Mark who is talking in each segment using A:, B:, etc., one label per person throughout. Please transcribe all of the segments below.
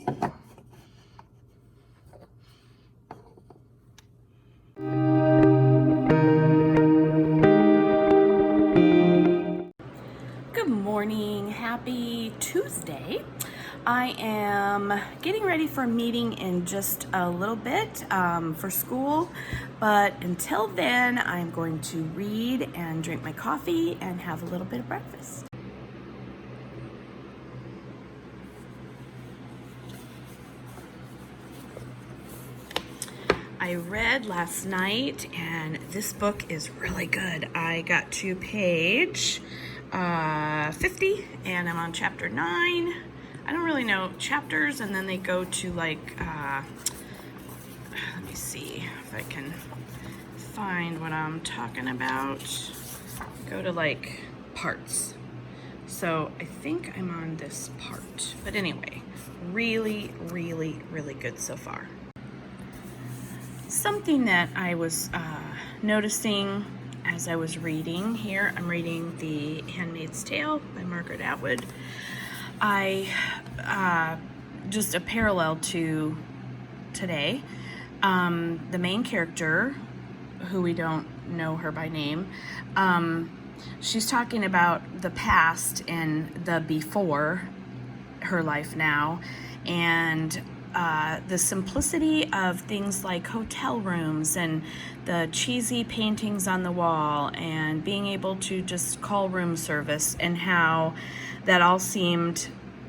A: Good morning, happy Tuesday. I am getting ready for a meeting in just a little bit for school, but until then I'm going to read and drink my coffee and have a little bit of breakfast. I read last night and this book is really good. I got to page 50 and I'm on chapter 9. I don't really know chapters, and then they go to like let me see if I can find what I'm talking about. Go to like parts. So I think I'm on this part, but anyway, really good so far. Something that I was noticing as I was reading here, I'm reading The Handmaid's Tale by Margaret Atwood. Just a parallel to today, the main character, who we don't know her by name, she's talking about the past and the before her life now, and the simplicity of things like hotel rooms and the cheesy paintings on the wall and being able to just call room service, and how that all seemed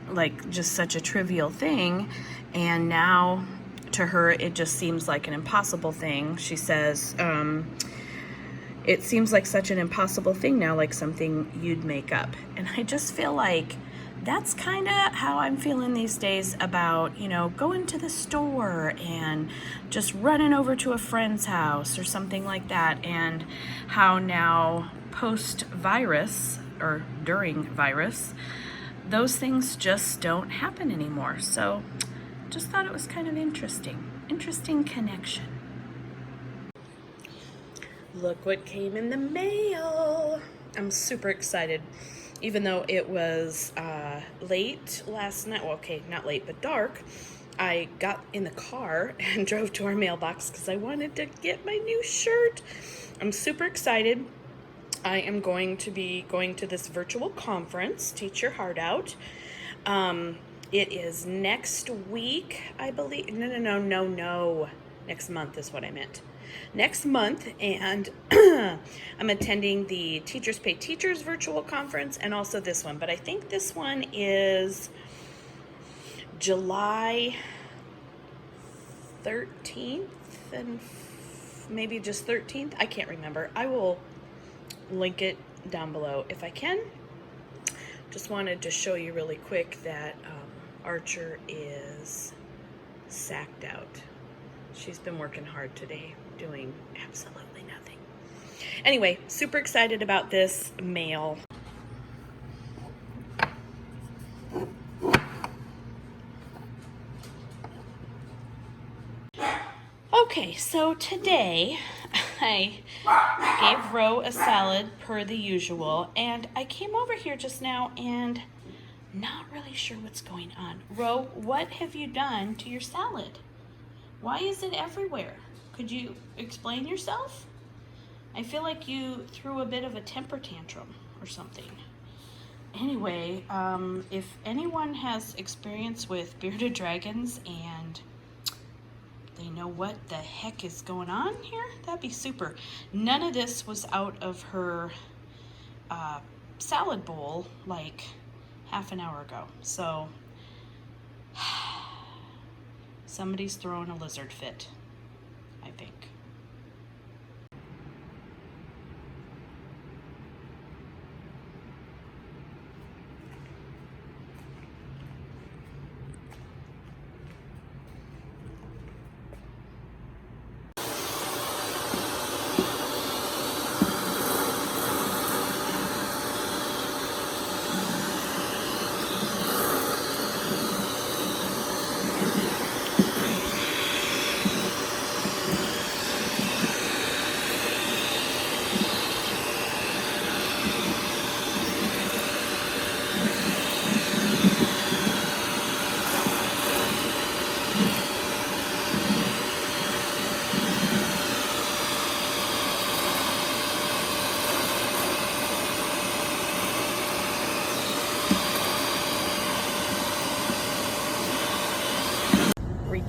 A: like just such a trivial thing, and now to her it just seems like an impossible thing. She says, it seems like such an impossible thing now, like something you'd make up. And I just feel like that's kind of how I'm feeling these days about, going to the store and just running over to a friend's house or something like that, and how now post-virus or during virus, those things just don't happen anymore. So just thought it was kind of interesting connection. Look what came in the mail. I'm super excited. Even though it was late last night, well, okay, not late, but dark, I got in the car and drove to our mailbox because I wanted to get my new shirt. I'm super excited. I am going to be going to this virtual conference, Teach Your Heart Out. It is next week, I believe. No. Next month is what I meant. Next month, and I'm attending the Teachers Pay Teachers virtual conference and also this one, but I think this one is July 13th and maybe just 13th. I can't remember. I will link it down below if I can. Just wanted to show you really quick that Archer is sacked out. She's been working hard today, doing absolutely nothing. Anyway, super excited about this mail. Okay, so today I gave Ro a salad per the usual, and I came over here just now and not really sure what's going on. Ro, what have you done to your salad? Why is it everywhere? Could you explain yourself? I feel like you threw a bit of a temper tantrum or something. Anyway, if anyone has experience with bearded dragons and they know what the heck is going on here, that'd be super. None of this was out of her salad bowl like half an hour ago. So somebody's throwing a lizard fit, I think.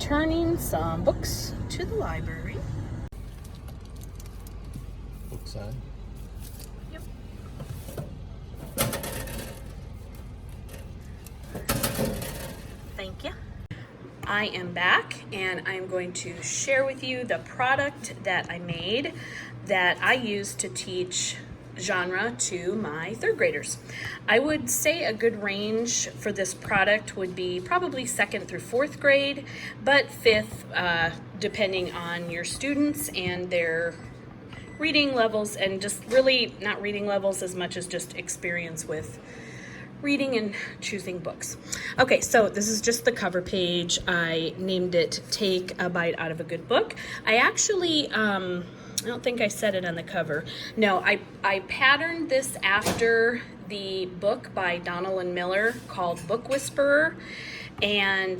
A: returning some books to the library.
B: Book side.
A: Yep. Thank you. I am back and I'm going to share with you the product that I made that I use to teach genre to my third graders. I would say a good range for this product would be probably 2nd through 4th grade, but 5th, depending on your students and their reading levels, and just really not reading levels as much as just experience with reading and choosing books. Okay, so this is just the cover page. I named it Take a Bite Out of a Good Book. I actually, I don't think I said it on the cover. No, I patterned this after the book by Donalyn Miller called Book Whisperer. And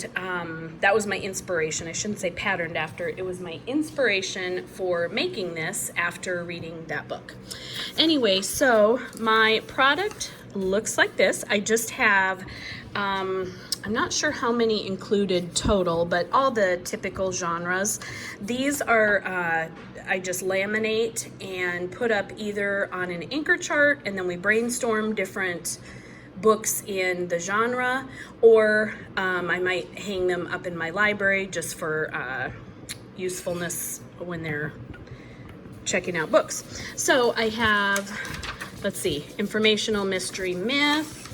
A: that was my inspiration. I shouldn't say patterned after. It was my inspiration for making this after reading that book. Anyway, so my product looks like this. I just have, I'm not sure how many included total, but all the typical genres. These are, I just laminate and put up either on an anchor chart, and then we brainstorm different books in the genre, or I might hang them up in my library just for usefulness when they're checking out books. So I have, let's see, informational mystery myth,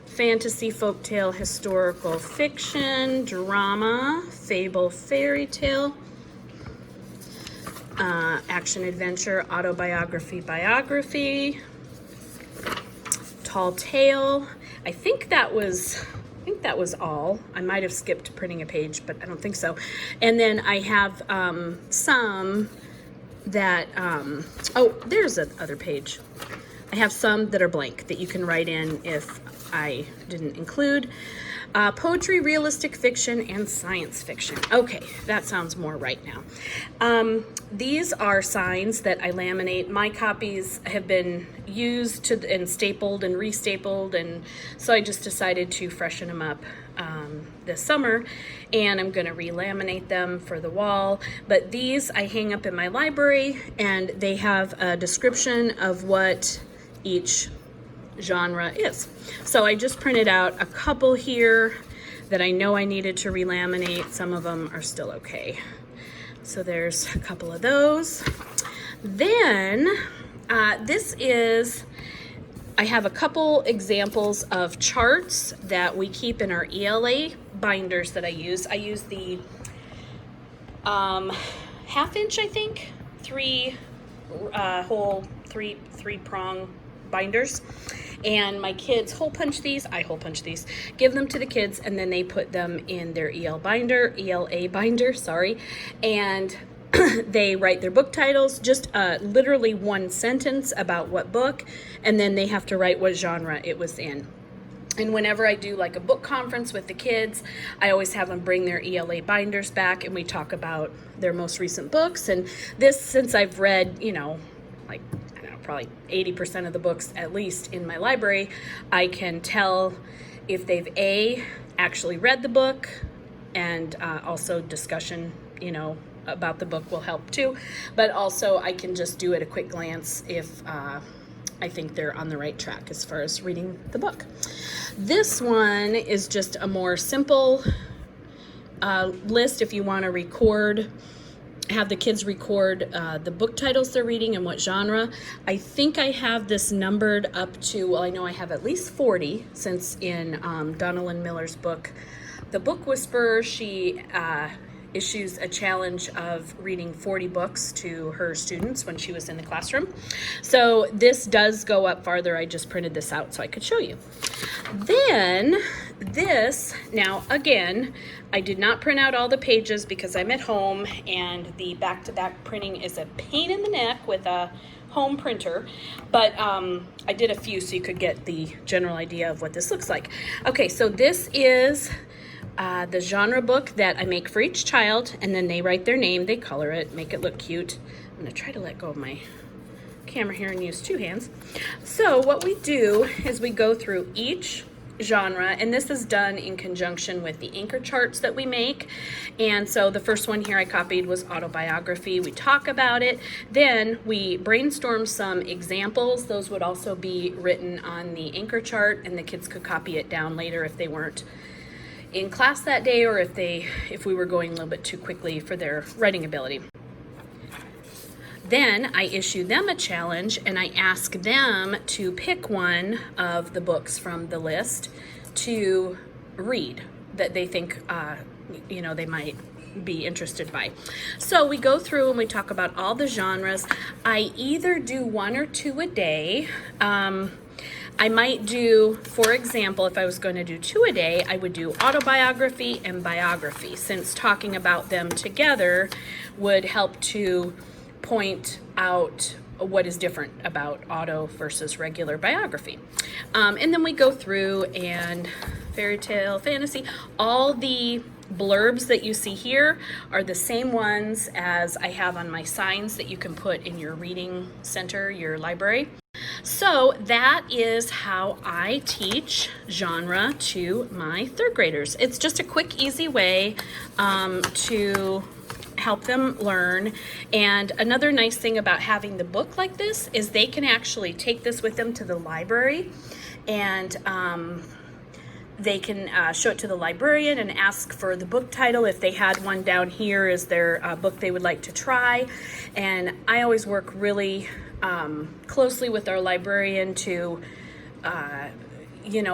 A: fantasy folktale historical fiction, drama, fable fairy tale, action adventure, autobiography biography, tall tale. I think that was all. I might have skipped printing a page, but I don't think so. And then I have some that, oh, there's another page. I have some that are blank that you can write in if I didn't include. Poetry, realistic fiction, and science fiction. Okay, that sounds more right now. These are signs that I laminate. My copies have been used and stapled and restapled, and so I just decided to freshen them up this summer, and I'm going to relaminate them for the wall. But these I hang up in my library, and they have a description of what each genre is. So I just printed out a couple here that I know I needed to relaminate. Some of them are still okay. So there's a couple of those. Then I have a couple examples of charts that we keep in our ELA binders that I use. I use the 1/2 inch, I think, three prong binders. And my kids hole punch these, I hole punch these, give them to the kids, and then they put them in their ELA binder, sorry, and they write their book titles, just literally one sentence about what book, and then they have to write what genre it was in. And whenever I do like a book conference with the kids, I always have them bring their ELA binders back, and we talk about their most recent books. And this, since I've read, like, probably 80% of the books at least in my library, I can tell if they've actually read the book, and also discussion, about the book will help too. But also I can just do at a quick glance if I think they're on the right track as far as reading the book. This one is just a more simple list if you want to have the kids record the book titles they're reading and what genre. I think I have this numbered up to, well, I know I have at least 40, since in Donalyn Miller's book, The Book Whisperer, she issues a challenge of reading 40 books to her students when she was in the classroom. So this does go up farther. I just printed this out so I could show you. Then this, now again, I did not print out all the pages because I'm at home, and the back-to-back printing is a pain in the neck with a home printer, but I did a few so you could get the general idea of what this looks like. Okay, so this is the genre book that I make for each child, and then they write their name, they color it, make it look cute. I'm gonna try to let go of my camera here and use 2 hands. So what we do is we go through each genre, and this is done in conjunction with the anchor charts that we make. And so the first one here I copied was autobiography. We talk about it, then we brainstorm some examples. Those would also be written on the anchor chart, and the kids could copy it down later if they weren't in class that day, or if we were going a little bit too quickly for their writing ability. Then I issue them a challenge, and I ask them to pick one of the books from the list to read that they think they might be interested by. So we go through and we talk about all the genres. I either do 1 or 2 a day. I might do, for example, if I was going to do 2 a day, I would do autobiography and biography, since talking about them together would help to point out what is different about auto versus regular biography. And then we go through, and fairy tale, fantasy, all the blurbs that you see here are the same ones as I have on my signs that you can put in your reading center, your library. So that is how I teach genre to my 3rd graders. It's just a quick, easy way to help them learn. And another nice thing about having the book like this is they can actually take this with them to the library, and they can show it to the librarian and ask for the book title if they had one down here as their book they would like to try. And I always work really closely with our librarian to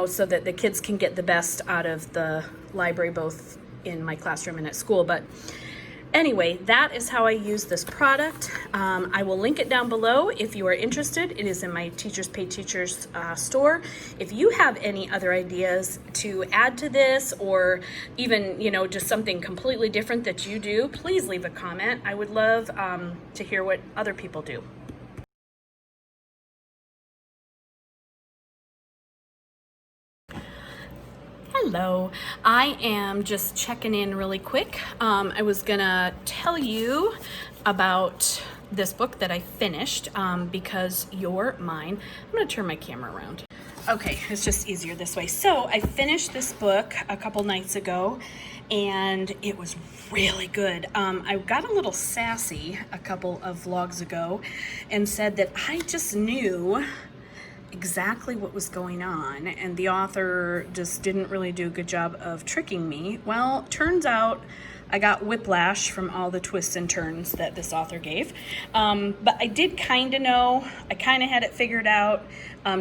A: so that the kids can get the best out of the library, both in my classroom and at school. But anyway, that is how I use this product. I will link it down below if you are interested. It is in my Teachers Pay Teachers store. If you have any other ideas to add to this, or even, just something completely different that you do, please leave a comment. I would love to hear what other people do. Hello, I am just checking in really quick. I was gonna tell you about this book that I finished because you're mine. I'm gonna turn my camera around. Okay, it's just easier this way. So I finished this book a couple nights ago, and it was really good. I got a little sassy a couple of vlogs ago and said that I just knew exactly what was going on, and the author just didn't really do a good job of tricking me. Well, turns out I got whiplash from all the twists and turns that this author gave. But I did kind of know, I kind of had it figured out,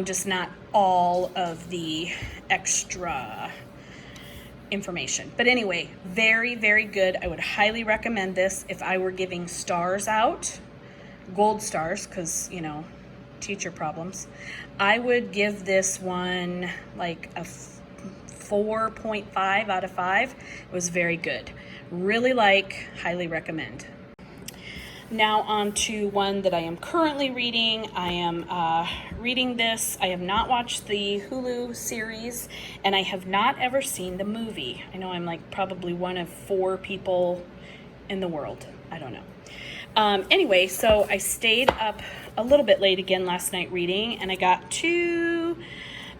A: just not all of the extra information. But anyway, very, very good. I would highly recommend this if I were giving stars out, gold stars, because, teacher problems. I would give this one like a 4.5 out of 5. It was very good. Really highly recommend. Now on to one that I am currently reading. I am reading this. I have not watched the Hulu series, and I have not ever seen the movie. I know I'm probably one of 4 people in the world. I don't know. Anyway, so I stayed up a little bit late again last night reading, and I got to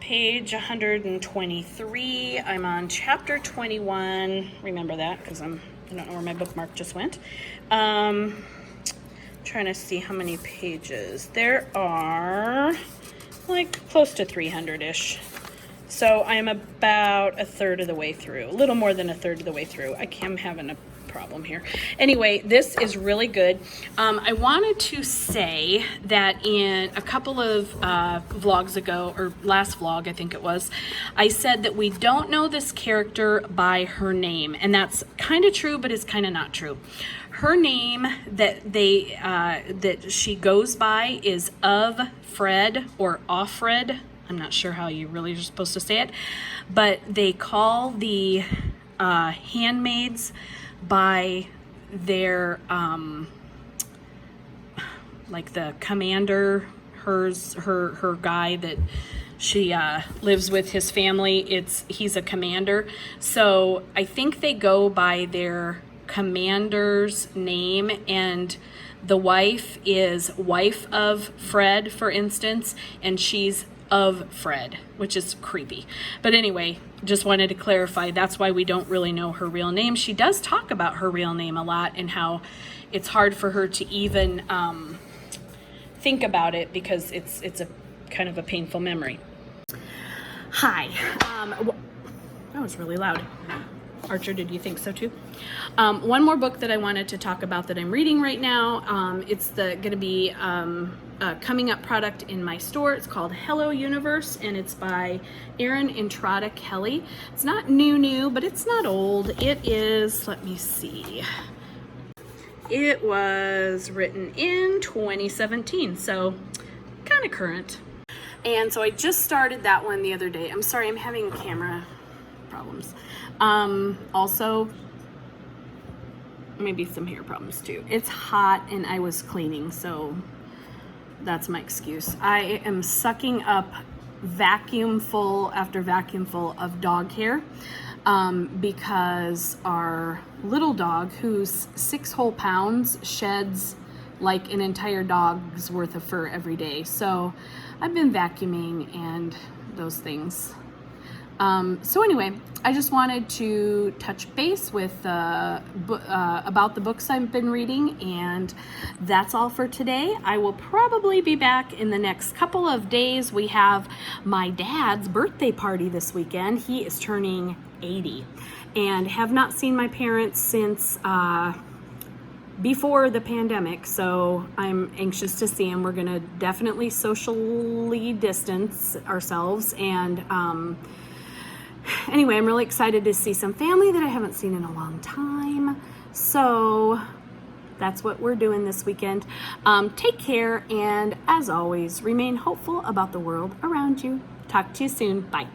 A: page 123. I'm on chapter 21. Remember that because I don't know where my bookmark just went. Trying to see how many pages. There are close to 300-ish. So I am about a third of the way through, a little more than a third of the way through. I'm having a problem here. Anyway, this is really good. I wanted to say that in a couple of vlogs ago, or last vlog I think it was, I said that we don't know this character by her name, and that's kind of true, but it's kind of not true. Her name that she goes by is Of Fred or Offred. I'm not sure how you really are supposed to say it, but they call the handmaids by their the commander, her guy that she lives with, his family. He's a commander, so I think they go by their commander's name, and the wife is wife of Fred, for instance, and she's of Fred, which is creepy. But anyway, just wanted to clarify, that's why we don't really know her real name. She does talk about her real name a lot and how it's hard for her to even think about it because it's a kind of a painful memory. Hi. That was really loud. Archer, did you think so too? One more book that I wanted to talk about that I'm reading right now. It's going to be a coming up product in my store. It's called Hello Universe, and it's by Erin Entrada Kelly. It's not new, but it's not old. It is, let me see. It was written in 2017, so kind of current. And so I just started that one the other day. I'm sorry, I'm having camera problems. Also, maybe some hair problems too. It's hot and I was cleaning, so that's my excuse. I am sucking up vacuum full after vacuum full of dog hair because our little dog, who's 6 whole pounds, sheds like an entire dog's worth of fur every day. So I've been vacuuming and those things. So anyway, I just wanted to touch base with about the books I've been reading, and that's all for today. I will probably be back in the next couple of days. We have my dad's birthday party this weekend. He is turning 80, and have not seen my parents since before the pandemic, so I'm anxious to see him. We're gonna definitely socially distance ourselves, and anyway, I'm really excited to see some family that I haven't seen in a long time. So that's what we're doing this weekend. Take care, and as always, remain hopeful about the world around you. Talk to you soon. Bye.